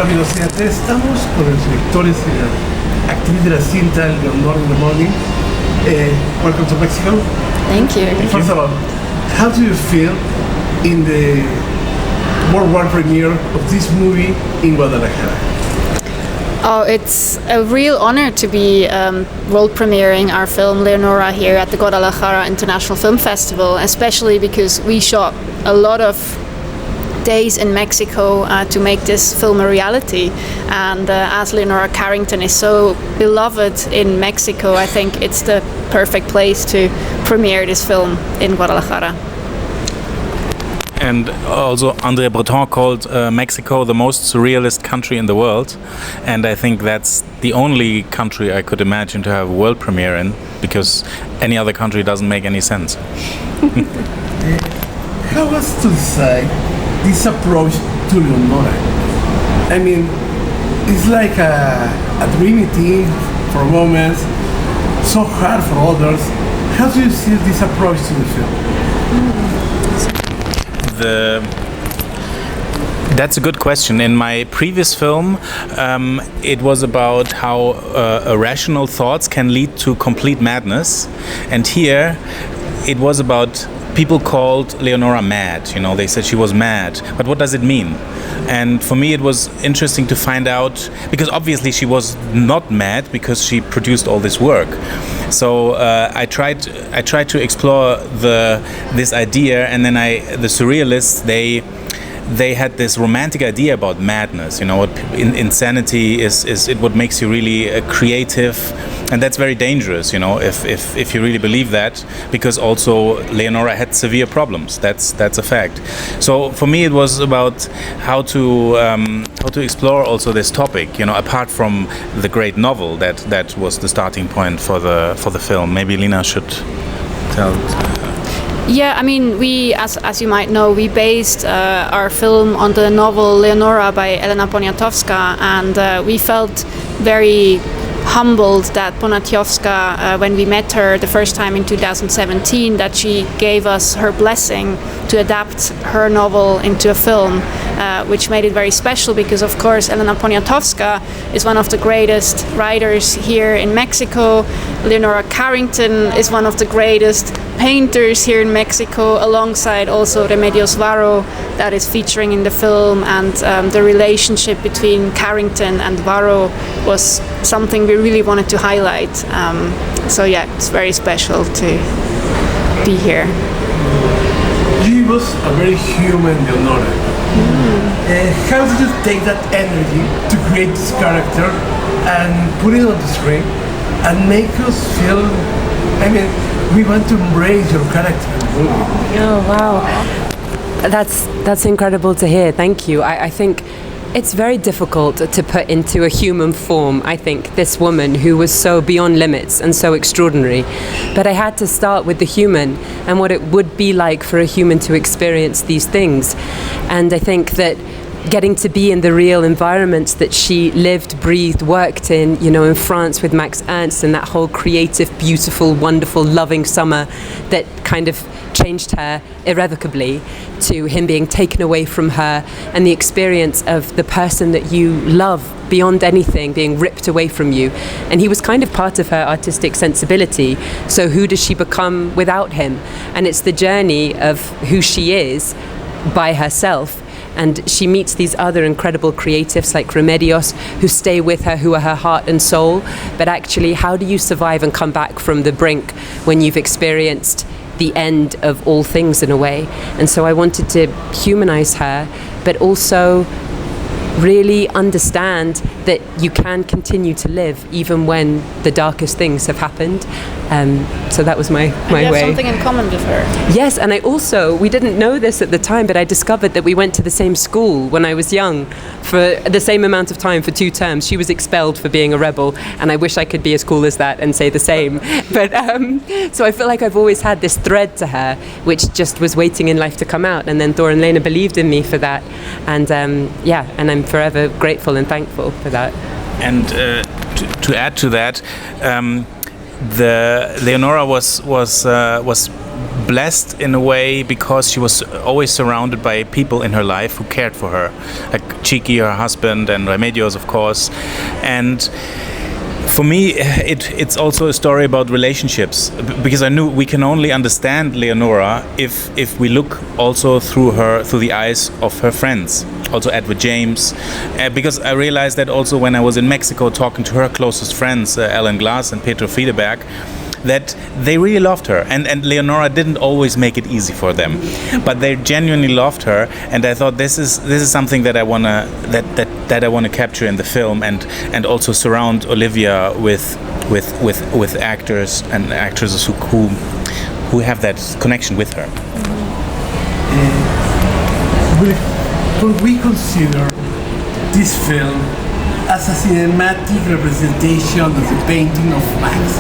amigos, fíjate, estamos con los directores y la actriz de la cinta, Leonora in the morning. Welcome to Mexico. Thank you. First of all, how do you feel in the worldwide premiere of this movie in Guadalajara? Oh, it's a real honor to be world premiering our film Leonora here at the Guadalajara International Film Festival, especially because we shot a lot of days in Mexico to make this film a reality. And as Leonora Carrington is so beloved in Mexico, I think it's the perfect place to premiere this film in Guadalajara. And also André Breton called Mexico the most surrealist country in the world, and I think that's the only country I could imagine to have a world premiere in, because any other country doesn't make any sense. How was to decide this approach to Leonora? I mean, it's like a dreamy thing for moments, so hard for others. How do you see this approach to the film? That's a good question. In my previous film, it was about how irrational thoughts can lead to complete madness, and here it was about people called Leonora mad. You know, they said she was mad, but what does it mean? And for me it was interesting to find out, because obviously she was not mad because she produced all this work. So I tried to explore this idea, and then the surrealists, they had this romantic idea about madness. You know, what insanity is it what makes you really creative, and that's very dangerous. You know, if you really believe that, because also Leonora had severe problems. That's a fact. So for me, it was about how to explore also this topic. You know, apart from the great novel that was the starting point for the film. Maybe Lena should tell. Yeah, I mean, we, as you might know, we based our film on the novel Leonora by Elena Poniatowska, and we felt very humbled that Poniatowska, when we met her the first time in 2017, that she gave us her blessing to adapt her novel into a film, which made it very special because, of course, Elena Poniatowska is one of the greatest writers here in Mexico. Leonora Carrington is one of the greatest painters here in Mexico, alongside also Remedios Varo, that is featuring in the film, and the relationship between Carrington and Varo was something we really wanted to highlight. So yeah, it's very special to be here. She was a very human Leonora. How did you take that energy to create this character and put it on the screen and make us feel, I mean, we want to embrace your character in the movie? Oh wow, that's incredible to hear. Thank you. I think it's very difficult to put into a human form, I think, this woman who was so beyond limits and so extraordinary. But I had to start with the human and what it would be like for a human to experience these things. And I think that getting to be in the real environments that she lived, breathed, worked in, you know, in France with Max Ernst, and that whole creative, beautiful, wonderful, loving summer that kind of changed her irrevocably, to him being taken away from her, and the experience of the person that you love beyond anything being ripped away from you. And he was kind of part of her artistic sensibility. So who does she become without him? And it's the journey of who she is by herself. And she meets these other incredible creatives like Remedios, who stay with her, who are her heart and soul. But actually, how do you survive and come back from the brink when you've experienced the end of all things in a way? And so I wanted to humanize her, but also really understand that you can continue to live even when the darkest things have happened. So that was my way. You have something in common with her. Yes, and we didn't know this at the time, but I discovered that we went to the same school when I was young for the same amount of time, for 2 terms. She was expelled for being a rebel, and I wish I could be as cool as that and say the same. But so I feel like I've always had this thread to her, which just was waiting in life to come out. And then Thor and Lena believed in me for that. And and I'm forever grateful and thankful for that. And to add to that, the Leonora was blessed in a way because she was always surrounded by people in her life who cared for her, like Chiki, her husband, and Remedios, of course. And for me, it's also a story about relationships, because I knew we can only understand Leonora if we look also through the eyes of her friends, also Edward James, because I realized that also when I was in Mexico talking to her closest friends, Alan Glass and Pedro Friedeberg, that they really loved her, and Leonora didn't always make it easy for them, but they genuinely loved her, and I thought this is something that I wanna capture in the film, and also surround Olivia with actors and actresses who have that connection with her. Could we consider this film as a cinematic representation of the painting of Max?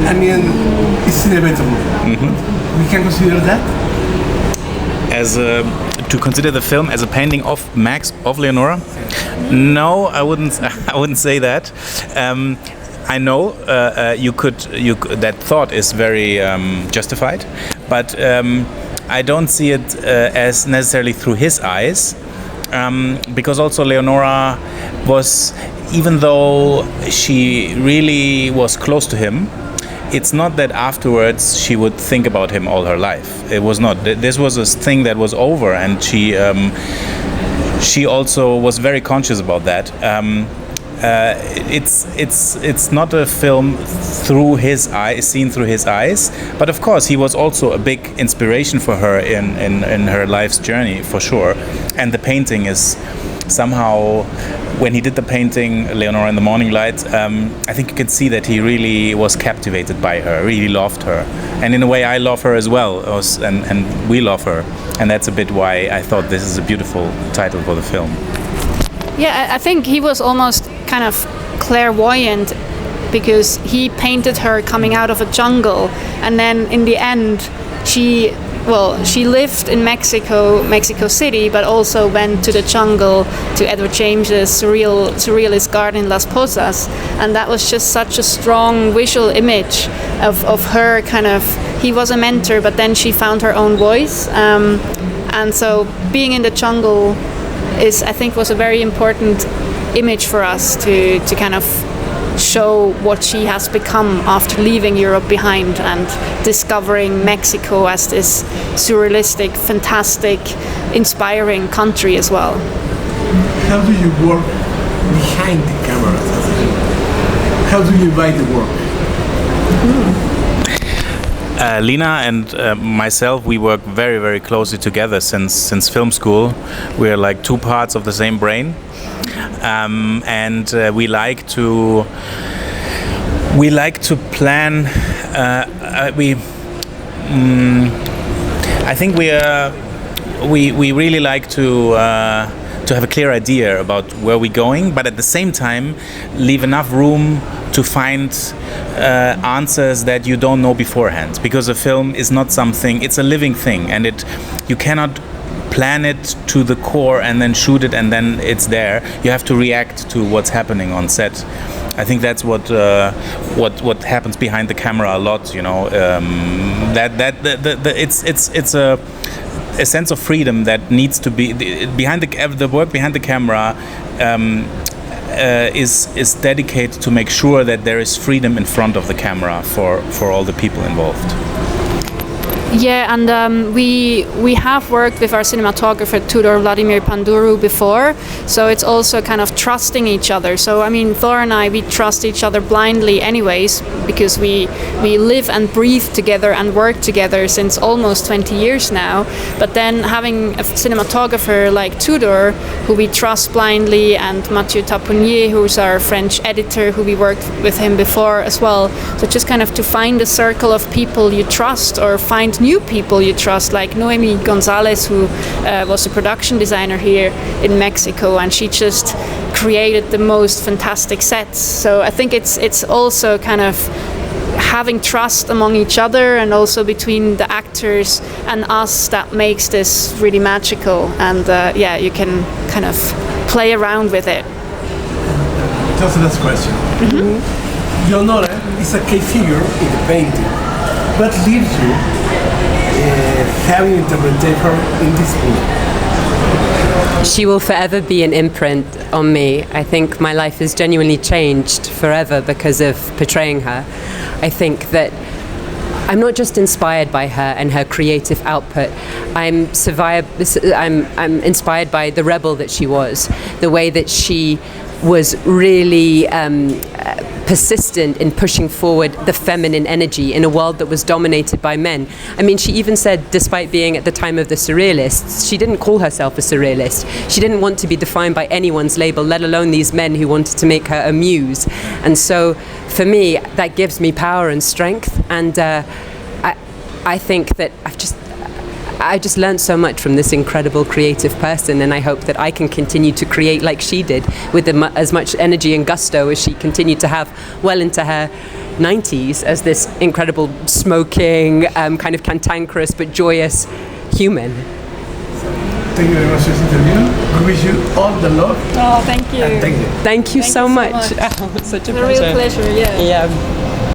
I mean, it's inevitable. We can consider that? To consider the film as a painting of Max, of Leonora? No, I wouldn't say that. I know you could that thought is very justified, but I don't see it as necessarily through his eyes. Because also Leonora was, even though she really was close to him, it's not that afterwards she would think about him all her life. It was not. This was a thing that was over, and she also was very conscious about that. It's not a film through his eyes, seen through his eyes, but of course he was also a big inspiration for her in her life's journey, for sure. And the painting is somehow, when he did the painting Leonora in the Morning Light, I think you can see that he really was captivated by her, really loved her, and in a way I love her as well, and we love her, and that's a bit why I thought this is a beautiful title for the film. Yeah, I think he was almost kind of clairvoyant, because he painted her coming out of a jungle, and then in the end she lived in Mexico City, but also went to the jungle, to Edward James's surrealist garden in Las Posas, and that was just such a strong visual image of her kind of. He was a mentor, but then she found her own voice, and so being in the jungle was a very important image for us to kind of show what she has become after leaving Europe behind and discovering Mexico as this surrealistic, fantastic, inspiring country as well. How do you work behind the camera? How do you write the work? Lena and myself, we work very, very closely together since film school. We are like two parts of the same brain, and we like to plan. I think we really like to have a clear idea about where we're going, but at the same time leave enough room to find answers that you don't know beforehand, because a film is not something, it's a living thing, and you cannot plan it to the core and then shoot it and then it's there. You have to react to what's happening on set. I think that's what happens behind the camera a lot, you know. It's a sense of freedom that needs to be behind the work behind the camera. Is dedicated to make sure that there is freedom in front of the camera for all the people involved. Yeah, and we have worked with our cinematographer Tudor Vladimir Panduru before, so it's also kind of trusting each other. So I mean, Thor and I, we trust each other blindly anyways, because we live and breathe together and work together since almost 20 years now. But then having a cinematographer like Tudor, who we trust blindly, and Mathieu Taponnier, who's our French editor, who we worked with him before as well. So just kind of to find a circle of people you trust, or find new people you trust, like Noemi Gonzalez, who was a production designer here in Mexico, and she just created the most fantastic sets. So I think it's also kind of having trust among each other and also between the actors and us that makes this really magical, and you can kind of play around with it. Just the last question. Leonora is a key figure in the painting, but leaves you how you interpret her in this movie? She will forever be an imprint on me. I think my life has genuinely changed forever because of portraying her. I think that I'm not just inspired by her and her creative output. I'm inspired by the rebel that she was, the way that she was really persistent in pushing forward the feminine energy in a world that was dominated by men. I mean, she even said, despite being at the time of the surrealists, she didn't call herself a surrealist. She didn't want to be defined by anyone's label, let alone these men who wanted to make her a muse. And so, for me, that gives me power and strength. And I think that I just learned so much from this incredible creative person, and I hope that I can continue to create like she did with as much energy and gusto as she continued to have well into her 90s as this incredible smoking, kind of cantankerous but joyous human. Thank you very much for this interview. We wish you all the luck. Oh, thank you. And thank you. Thank you so much. Much. Oh, such a It's a real pleasure, yeah. Yeah.